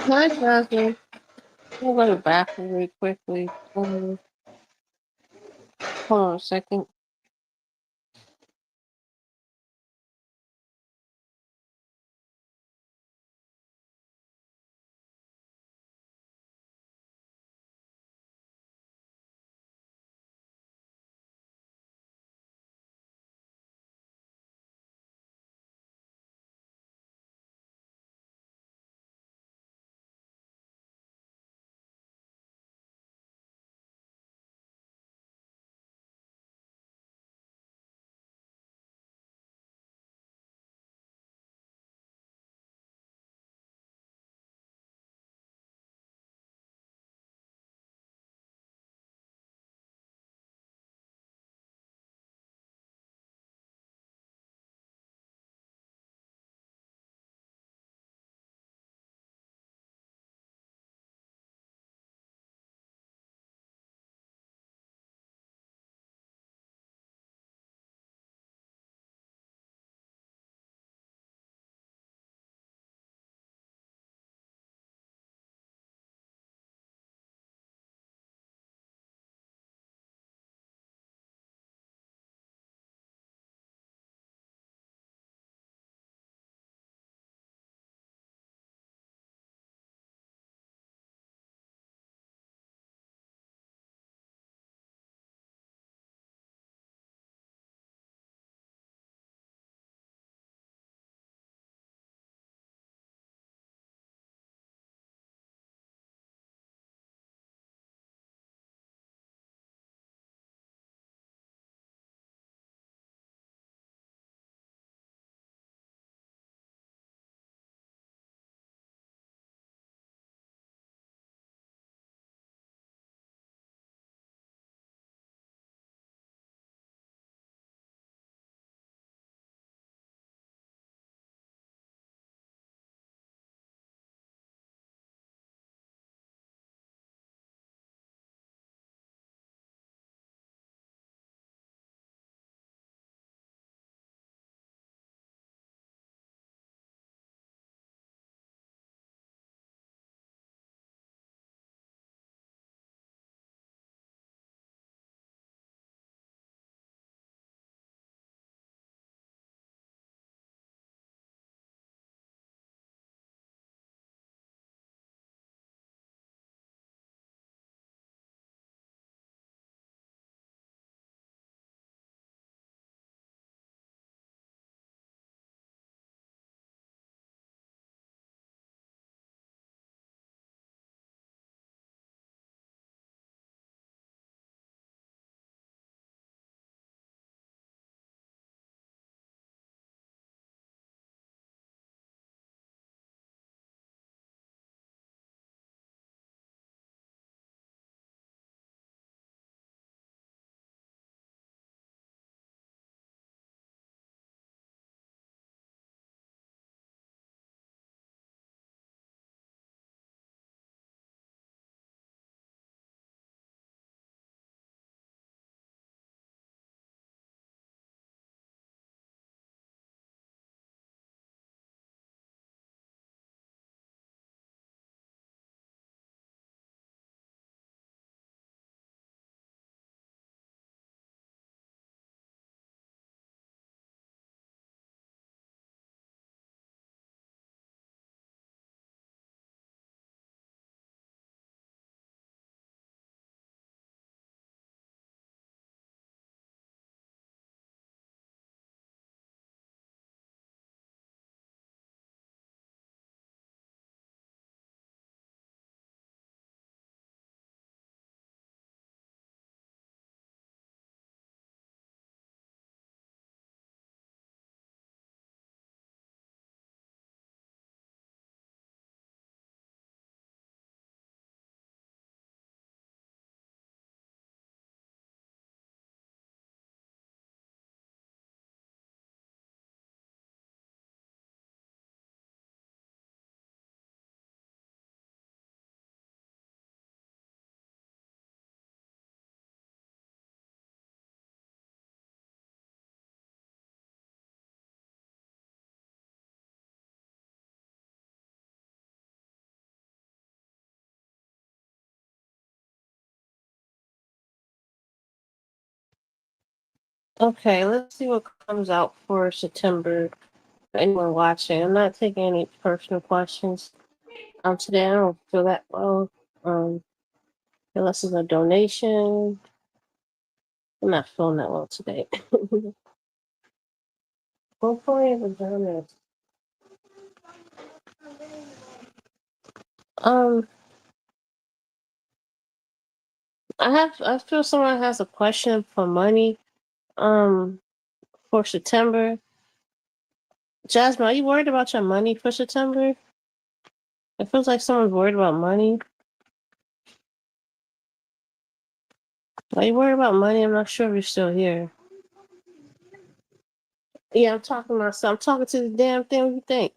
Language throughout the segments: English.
Hi, Jasmine. I'll go to the bathroom really quickly. Hold on a second. Okay, let's see what comes out for September for anyone watching. I'm not taking any personal questions. Today I don't feel that well. Um, unless it's a donation. I'm not feeling that well today. Hopefully it's a Um, I feel someone has a question for money. Um, for September. Jasmine, are you worried about your money for September? It feels like someone's worried about money. Are you worried about money? I'm not sure if you're still here. Yeah, I'm talking to myself. I'm talking to the damn thing. What you think?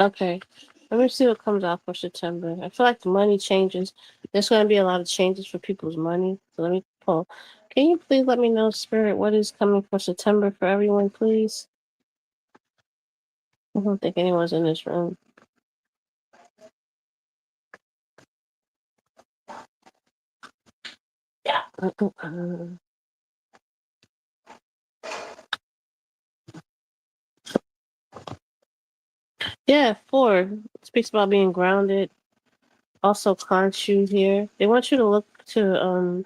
Okay. Let me see what comes out for September. I feel like the money changes. There's going to be a lot of changes for people's money. So let me pull. Can you please let me know, Spirit, what is coming for September for everyone, please? I don't think anyone's in this room. Yeah. Yeah, four speaks about being grounded. Also, Khonshu here. They want you to look to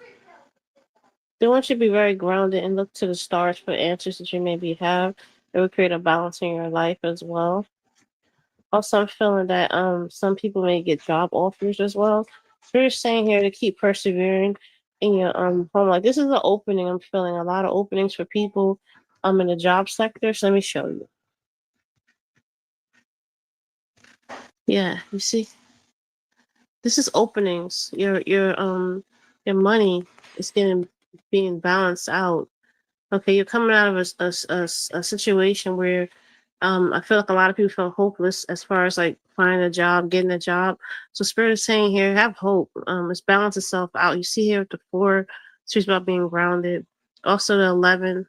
they want you to be very grounded and look to the stars for answers that you maybe have. It will create a balance in your life as well. Also, I'm feeling that some people may get job offers as well. So you're saying here to keep persevering in your home. Like this is an opening. I'm feeling a lot of openings for people in the job sector. So let me show you. Yeah, you see, this is openings. Your money is getting being balanced out. Okay, you're coming out of a situation where I feel like a lot of people feel hopeless as far as like finding a job, getting a job. So Spirit is saying here, have hope. It's balance itself out. You see here with the four, speaks about being grounded. Also the 11,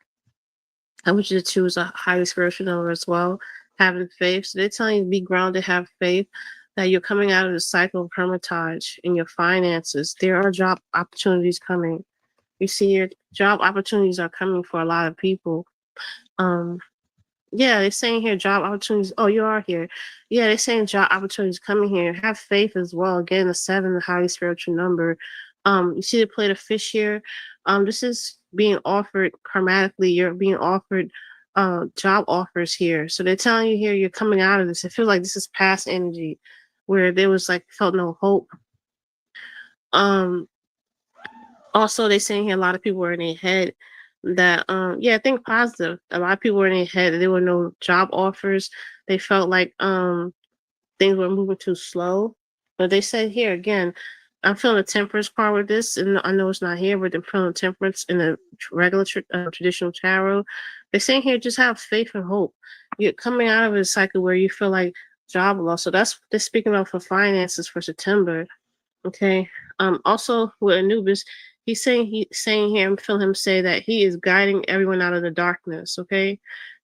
I want you to choose a highly spiritual number as well, having faith. So they're telling you to be grounded, have faith, that you're coming out of the cycle of hermitage in your finances. There are job opportunities coming. You see your job opportunities are coming for a lot of people. Um, yeah, they're saying here job opportunities. Oh, you are here. Yeah, they're saying job opportunities coming here. Have faith as well. Again, the seven, the highly spiritual number. You see the plate of fish here. This is being offered karmatically. You're being offered job offers here. So they're telling you here you're coming out of this. It feels like this is past energy where there was like felt no hope. Um, Also, they saying here a lot of people were in their head that yeah, think positive. A lot of people were in their head. There were no job offers. They felt like things were moving too slow. But they said here again, I'm feeling the temperance part with this, and I know it's not here, but I'm feeling temperance in the regular traditional tarot. They're saying here just have faith and hope. You're coming out of a cycle where you feel like job loss. So that's they're speaking of for finances for September. Okay. Also with Anubis, he's saying here, I'm feeling him say that he is guiding everyone out of the darkness. Okay.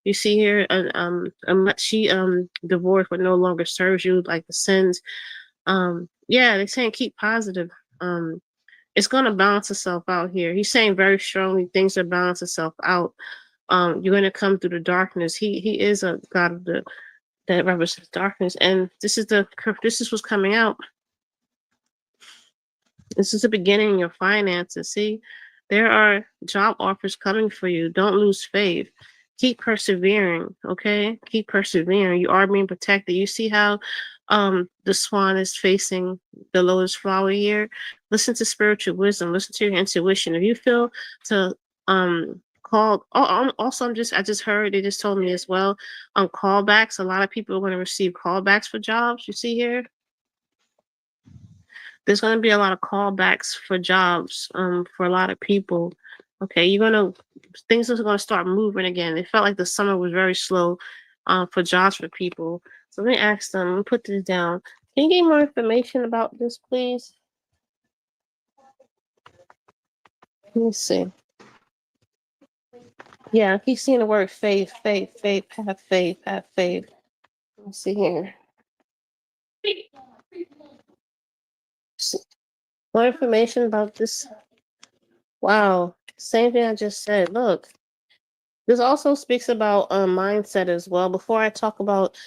You see here, she divorced but no longer serves you like the sins. Yeah, they're saying keep positive. It's gonna balance itself out here. He's saying very strongly things are balance itself out. You're gonna come through the darkness. He is a god of the that represents darkness, and this is what's coming out. This is the beginning of your finances. See, there are job offers coming for you. Don't lose faith. Keep persevering. Okay, keep persevering. You are being protected. You see how the swan is facing the lotus flower here. Listen to spiritual wisdom. Listen to your intuition. If you feel to call, also I just heard they just told me as well on callbacks. A lot of people are going to receive callbacks for jobs. You see here, there's going to be a lot of callbacks for jobs for a lot of people. Okay, things are going to start moving again. It felt like the summer was very slow for jobs for people. So let me ask them. Let me put this down. Can you give me more information about this, please? Let me see. Yeah, I keep seeing the word faith, faith, faith, have faith, have faith. Let's see here. More information about this. Wow. Same thing I just said. Look, this also speaks about mindset as well. Before I talk about,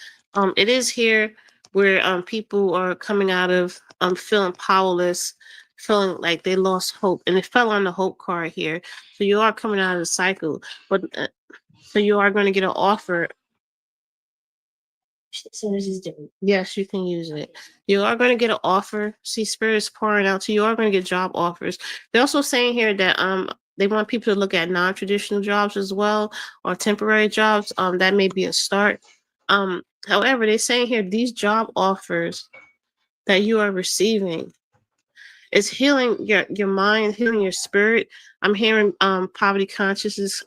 it is here where people are coming out of feeling powerless, feeling like they lost hope, and it fell on the hope card here. So you are coming out of the cycle, but so you are going to get an offer. Yes, you can use it. You are going to get an offer. See, spirit's pouring out. So you are going to get job offers. They're also saying here that they want people to look at non-traditional jobs as well, or temporary jobs. That may be a start. However, they're saying here these job offers that you are receiving is healing your mind, healing your spirit. I'm hearing poverty consciousness,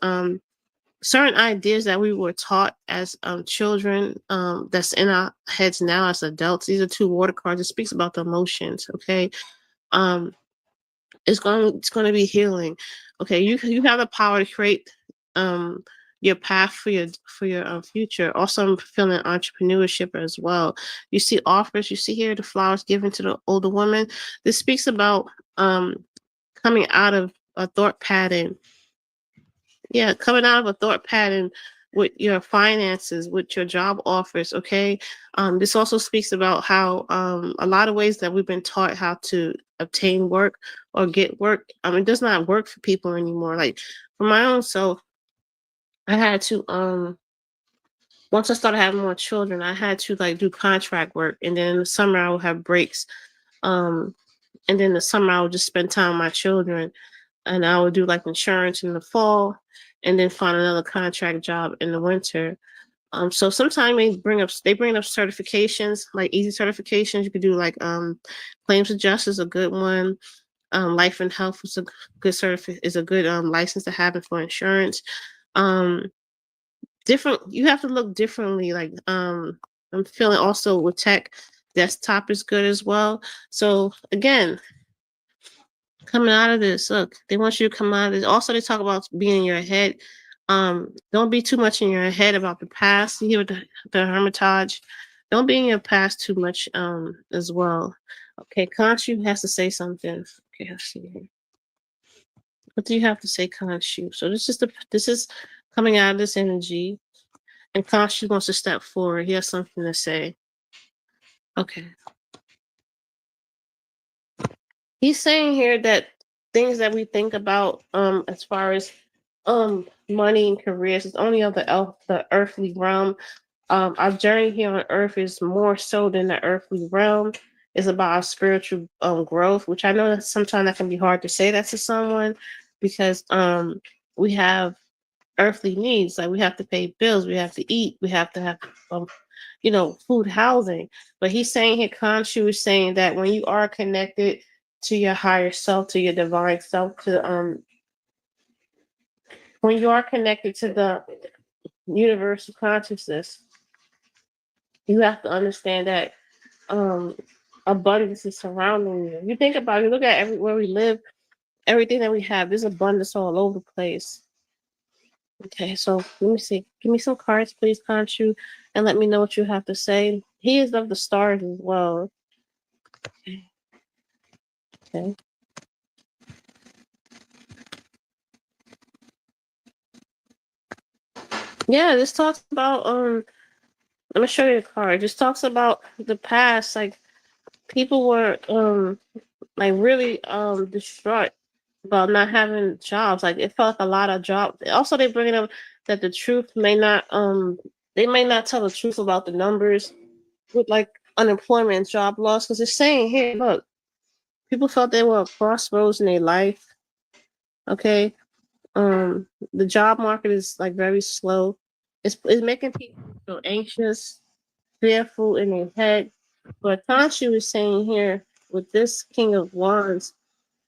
certain ideas that we were taught as children, that's in our heads now as adults. These are two water cards. It speaks about the emotions. Okay, um, it's going to be healing. Okay, you have the power to create your path for your future. Also, I'm feeling entrepreneurship as well. You see offers. You see here the flowers given to the older woman. This speaks about coming out of a thought pattern. Yeah, coming out of a thought pattern with your finances, with your job offers. Okay, this also speaks about how a lot of ways that we've been taught how to obtain work or get work. It does not work for people anymore. Like for my own self, I had to once I started having more children, I had to like do contract work, and then in the summer I would have breaks. Um, and then the summer I would just spend time with my children, and I would do like insurance in the fall, and then find another contract job in the winter. So sometimes they bring up certifications, like easy certifications. You could do like claims adjuster is a good one. Life and health is a good license to have it for insurance. Um, different. You have to look differently. Like I'm feeling also with tech, desktop is good as well. So again, coming out of this, look, they want you to come out of this. Also, they talk about being in your head. Don't be too much in your head about the past. You hear the hermitage. Don't be in your past too much as well. Okay, Khonshu has to say something. Okay, let's see here. What do you have to say, Khonshu? So this is coming out of this energy, and Khonshu wants to step forward. He has something to say. Okay. He's saying here that things that we think about as far as money and careers is only of the earthly realm. Our journey here on earth is more so than the earthly realm. It's about our spiritual growth, which I know that sometimes that can be hard to say that to someone, because we have earthly needs, like we have to pay bills, we have to eat, we have to have um, food, housing. But he's saying here, Khonshu is saying that when you are connected to your higher self, to your divine self, to when you are connected to the universal consciousness, you have to understand that um abundance is surrounding you. You think about it, you look at everywhere we live, everything that we have, there's abundance all over the place. Okay, so let me see. Give me some cards, please, Khonshu, and let me know what you have to say. He is of the stars as well. Okay. Yeah, this talks about let me show you the card. This talks about the past, like people were like really distraught about not having jobs. Like it felt like a lot of jobs. Also, they bring up that the truth may not they may not tell the truth about the numbers with like unemployment and job loss, because it's saying here, look, people felt they were at crossroads in their life. Okay, the job market is like very slow. It's making people feel anxious, fearful in their head. But Tanshu is saying here with this King of Wands,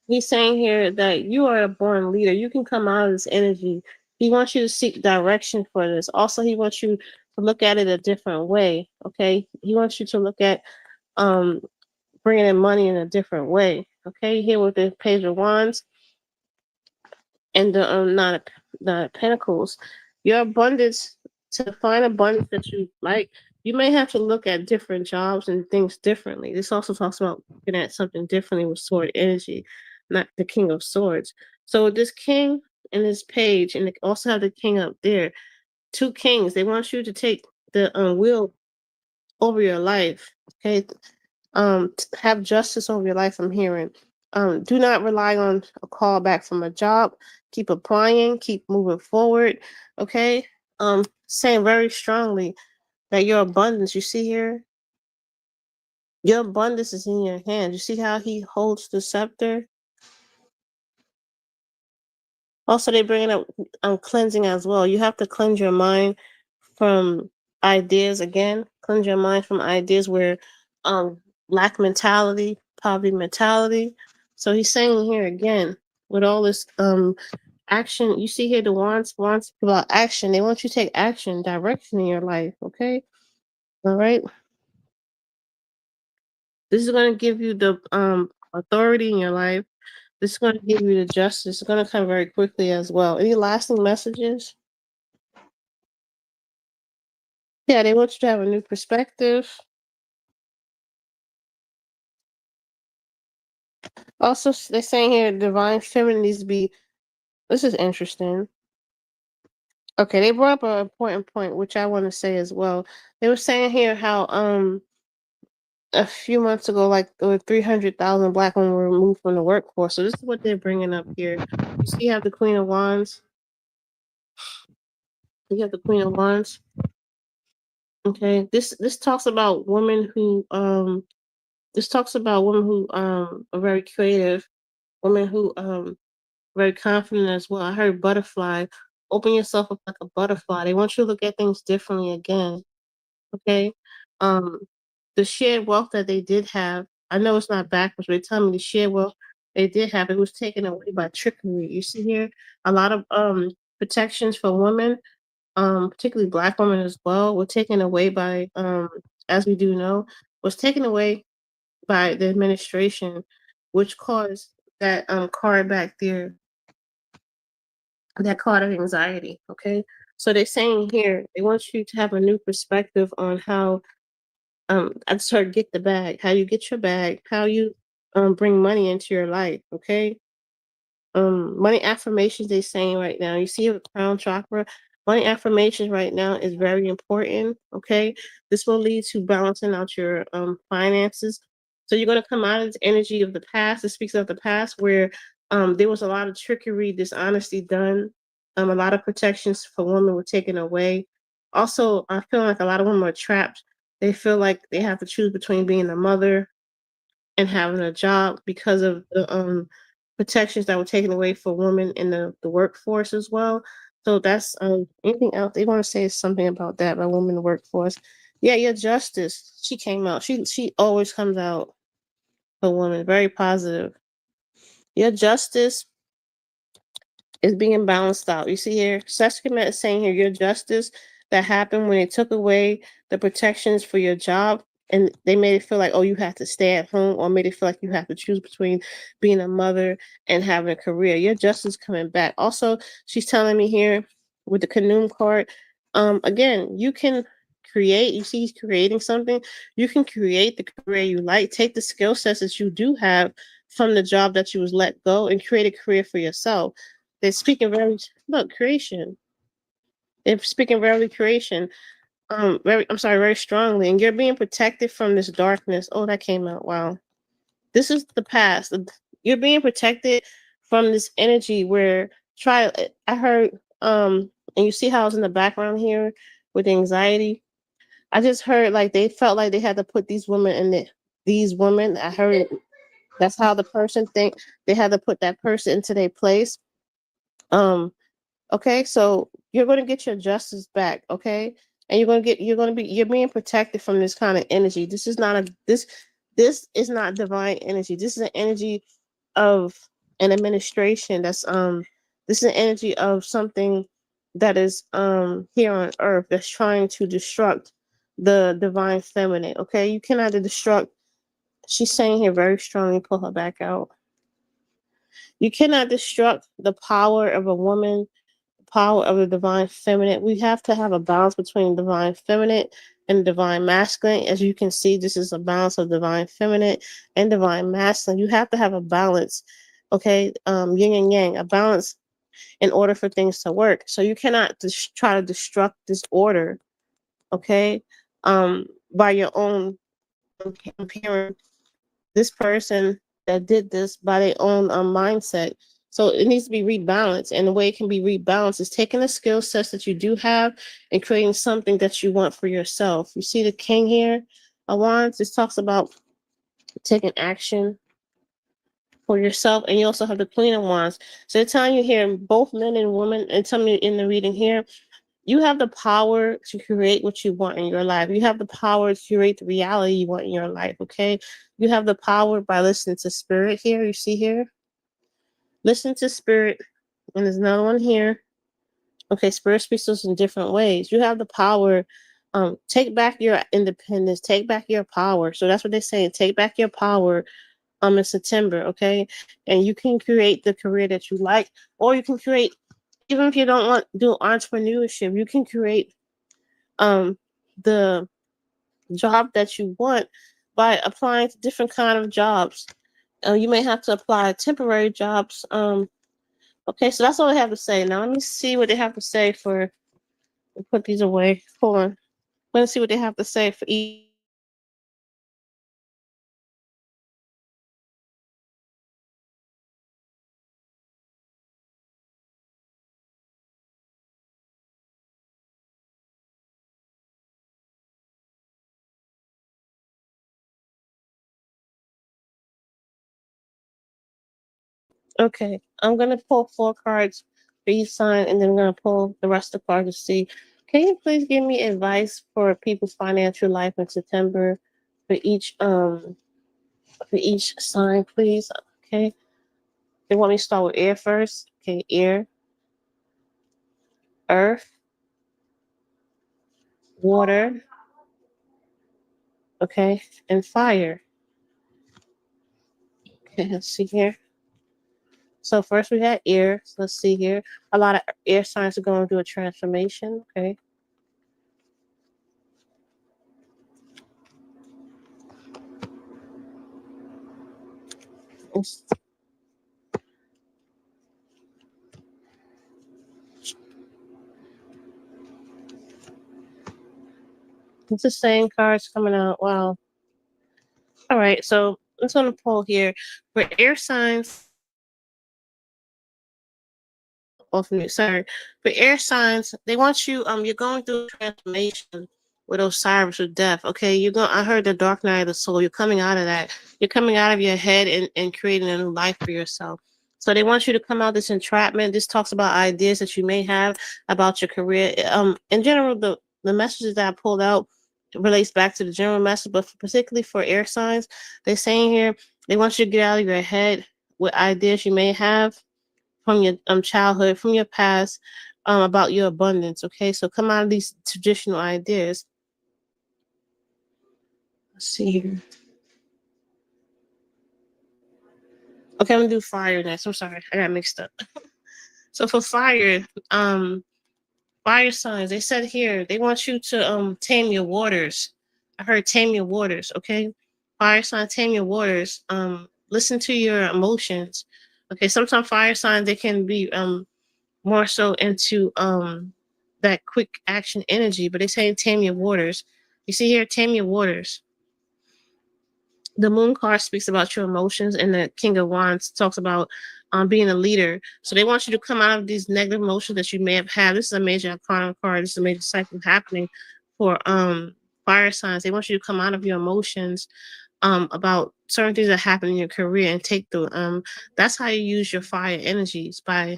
he's saying here that you are a born leader. You can come out of this energy. He wants you to seek direction for this. Also, he wants you to look at it a different way. Okay, he wants you to look at um bringing in money in a different way. Okay, here with the Page of Wands and the not the Pentacles, your abundance, to find abundance that you like, you may have to look at different jobs and things differently. This also talks about looking at something differently with sword energy, not the King of Swords. So with this King and this Page, and they also have the King up there, two kings. They want you to take the wheel over your life. Okay, have justice over your life. I'm hearing. Do not rely on a call back from a job. Keep applying. Keep moving forward. Okay. Saying very strongly that your abundance. You see here, your abundance is in your hand. You see how he holds the scepter. Also, they bring up cleansing as well. You have to cleanse your mind from ideas again. Cleanse your mind from ideas where um lack mentality, poverty mentality. So he's saying here again with all this action. You see here the wands about action. They want you to take action, direction in your life. Okay, all right. This is going to give you the authority in your life. This is going to give you the justice. It's going to come very quickly as well. Any lasting messages? Yeah, they want you to have a new perspective. Also, they're saying here divine feminine needs to be. This is interesting. Okay, they brought up an important point, which I want to say as well. They were saying here how a few months ago, like there were 300,000 Black women were removed from the workforce. So this is what they're bringing up here. You see, you have the Queen of Wands. You have the Queen of Wands. Okay, this talks about women who this talks about women who are very creative, women who very confident as well. I heard butterfly. Open yourself up like a butterfly. They want you to look at things differently again. Okay. Um, the shared wealth that they did have, I know it's not backwards, but they tell me the shared wealth they did have, it was taken away by trickery. You see here, a lot of protections for women, particularly Black women as well, were taken away by as we do know, was taken away by the administration, which caused that card back there, that card of anxiety. Okay. So they're saying here they want you to have a new perspective on how I just heard get the bag, how you get your bag, how you bring money into your life. Okay. Money affirmations they saying right now. You see a crown chakra. Money affirmations right now is very important. Okay, this will lead to balancing out your finances. So you're going to come out of this energy of the past. It speaks of the past where there was a lot of trickery, dishonesty done. A lot of protections for women were taken away. Also, I feel like a lot of women are trapped. They feel like they have to choose between being a mother and having a job because of the protections that were taken away for women in the workforce as well. So that's anything else they want to say something about that about women in the workforce. Yeah, your justice. She came out. She always comes out for women. Very positive. Your justice is being balanced out. You see here, Sekhmet is saying here your justice that happened when they took away the protections for your job and they made it feel like, oh, you have to stay at home, or made it feel like you have to choose between being a mother and having a career. Your justice coming back. Also, she's telling me here with the Khnum card, again, you can create, you see he's creating something, you can create the career you like, take the skill sets that you do have from the job that you was let go and create a career for yourself. They're speaking very look creation. They're speaking very creation. I'm sorry, very strongly. And you're being protected from this darkness. Oh, that came out. Wow. This is the past. You're being protected from this energy where try I heard and you see how it's in the background here with anxiety. I just heard like they felt like they had to put these women in it. These women, I heard that's how the person think they had to put that person into their place. Um Okay, so you're going to get your justice back, okay? And you're being protected from this kind of energy. This is not divine energy. This is an energy of an administration that's this is an energy of something. that is here on earth that's trying to destruct the divine feminine. Okay, you cannot destruct. She's saying here very strongly, pull her back out. You cannot destruct the power of a woman, the power of the divine feminine. We have to have a balance between divine feminine and divine masculine. As you can see, this is a balance of divine feminine and divine masculine. You have to have a balance, okay? Yin and yang, a balance in order for things to work. So you cannot try to destruct this order, okay? By your own comparing this person that did this by their own mindset. So it needs to be rebalanced. And the way it can be rebalanced is taking the skill sets that you do have and creating something that you want for yourself. You see the king here of wands, this talks about taking action for yourself. And you also have the queen of wands. So the time you hear both men and women, and tell me in the reading here, you have the power to create what you want in your life. You have the power to create the reality you want in your life, okay? You have the power by listening to spirit here. You see here? Listen to spirit. And there's another one here. Okay, spirit speaks to us in different ways. You have the power. Take back your independence. Take back your power. So that's what they're saying. Take back your power in September, okay? And you can create the career that you like, or you can create, even if you don't want to do entrepreneurship, you can create the job that you want by applying to different kind of jobs. You may have to apply temporary jobs. Okay, so that's all they have to say. Now let me see what they have to say for. Put these away. Hold on. Let's see what they have to say for each. Okay, I'm gonna pull 4 cards for each sign, and then I'm gonna pull the rest of the cards to see. Can you please give me advice for people's financial life in September for each sign, please? Okay. They want me to start with air first. Okay, air, earth, water, okay, and fire. Okay, let's see here. So first we had air. So let's see here. A lot of air signs are going through a transformation. Okay. It's, it's the same cards coming out. Wow. All right. So let's gonna pull here for air signs. Off mute. Sorry. For air signs, they want you. You're going through transformation with Osiris with death. Okay, you're going. I heard the dark night of the soul. You're coming out of that. You're coming out of your head and creating a new life for yourself. So they want you to come out this entrapment. This talks about ideas that you may have about your career. In general, the messages that I pulled out relates back to the general message, but particularly for air signs, they're saying here they want you to get out of your head with ideas you may have from your childhood, from your past, about your abundance. Okay, so come out of these traditional ideas. Let's see here. Okay, I'm gonna do fire next. I'm sorry, I got mixed up. So for fire, fire signs, they said here they want you to tame your waters. I heard tame your waters. Okay, fire sign, tame your waters. Listen to your emotions. Okay, sometimes fire signs they can be more so into that quick action energy, but they say tame your waters. You see here, tame your waters. The moon card speaks about your emotions, and the king of wands talks about being a leader. So they want you to come out of these negative emotions that you may have had. This is a major arcana card. This is a major cycle happening for fire signs. They want you to come out of your emotions about certain things that happen in your career and take the that's how you use your fire energies, by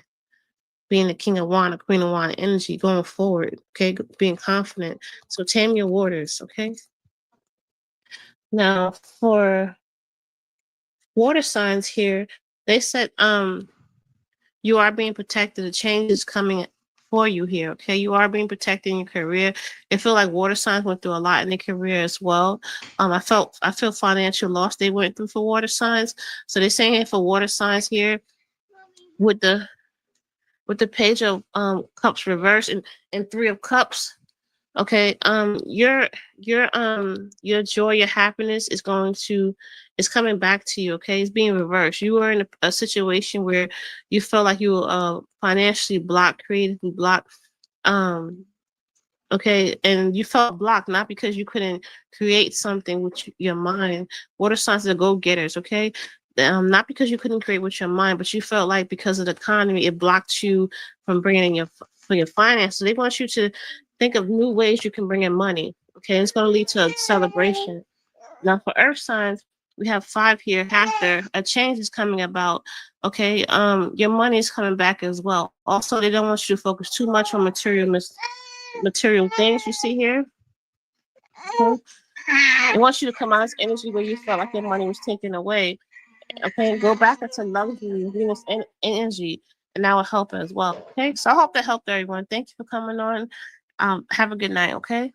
being the king of wine, a queen of wine energy going forward, okay, being confident. So tame your waters, okay. Now for water signs here, they said you are being protected. The change is coming for you here. Okay, you are being protected in your career. I feel like water signs went through a lot in their career as well. I feel financial loss they went through for water signs. So they're saying here for water signs here with the page of cups reversed and three of cups. Okay, your joy, your happiness is coming back to you. Okay, it's being reversed. You were in a situation where you felt like you were financially blocked, creatively blocked. Um, okay, and you felt blocked not because you couldn't create something with your mind. Water signs are go getters. Okay, not because you couldn't create with your mind, but you felt like because of the economy, it blocked you from bringing in for your finances. They want you to think of new ways you can bring in money. Okay, it's going to lead to a celebration. Now, for earth signs, we have five here. After a change is coming about, okay, your money is coming back as well. Also, they don't want you to focus too much on material things. You see here, okay? They want you to come out as energy where you felt like your money was taken away. Okay, go back into luxury, Venus energy, and that will help as well. Okay, so I hope that helped everyone. Thank you for coming on. Have a good night. Okay.